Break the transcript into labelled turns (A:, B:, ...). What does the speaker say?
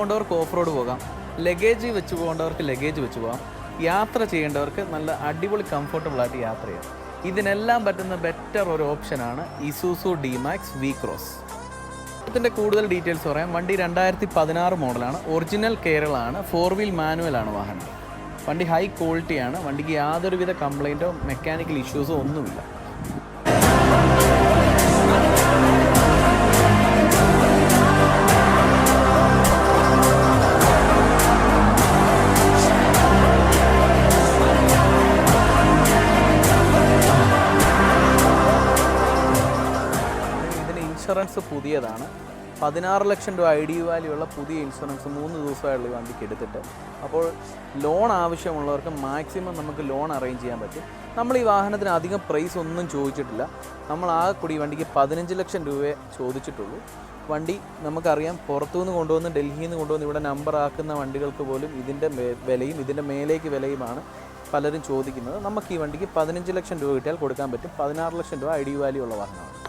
A: പോകേണ്ടവർക്ക് off road പോകാം, luggage വെച്ച് പോകേണ്ടവർക്ക് luggage വെച്ച് പോകാം, യാത്ര ചെയ്യേണ്ടവർക്ക് നല്ല അടിപൊളി കംഫർട്ടബിളായിട്ട് യാത്ര ചെയ്യാം. ഇതിനെല്ലാം പറ്റുന്ന ബെറ്റർ ഒരു ഓപ്ഷനാണ് ഇസൂസു ഡിമാക്സ് വി ക്രോസ്. ഇതിൻ്റെ കൂടുതൽ ഡീറ്റെയിൽസ് പറയാം. വണ്ടി 2016 മോഡലാണ്, ഒറിജിനൽ കേരളമാണ്, 4 വീൽ മാനുവലാണ് വാഹനം. വണ്ടി ഹൈ ക്വാളിറ്റിയാണ്, വണ്ടിക്ക് യാതൊരുവിധ കംപ്ലൈൻറ്റോ മെക്കാനിക്കൽ ഇഷ്യൂസോ ഒന്നുമില്ല. ഇൻഷുറൻസ് പുതിയതാണ്, 16 ലക്ഷം രൂപ ID വാല്യൂ ഉള്ള പുതിയ ഇൻഷുറൻസ് 3 ദിവസമായുള്ള ഈ വണ്ടിക്ക് എടുത്തിട്ട്. അപ്പോൾ ലോൺ ആവശ്യമുള്ളവർക്ക് മാക്സിമം നമുക്ക് ലോൺ അറേഞ്ച് ചെയ്യാൻ പറ്റും. നമ്മൾ ഈ വാഹനത്തിന് അധികം പ്രൈസ് ഒന്നും ചോദിച്ചിട്ടില്ല. നമ്മൾ ആ കൂടി വണ്ടിക്ക് 15 ലക്ഷം രൂപയെ ചോദിച്ചിട്ടുള്ളൂ. വണ്ടി നമുക്കറിയാം, പുറത്തുനിന്ന് കൊണ്ടുവന്ന് ഡൽഹിയിൽ നിന്ന് കൊണ്ടുവന്ന് ഇവിടെ നമ്പർ ആക്കുന്ന വണ്ടികൾക്ക് പോലും ഇതിൻ്റെ വിലയും ഇതിൻ്റെ മേലേക്ക് വിലയുമാണ് പലരും ചോദിക്കുന്നത്. നമുക്ക് ഈ വണ്ടിക്ക് 15 ലക്ഷം രൂപ കിട്ടിയാൽ കൊടുക്കാൻ പറ്റും. 16 ലക്ഷം രൂപ ID വാല്യൂ ഉള്ള വാഹനമാണ്.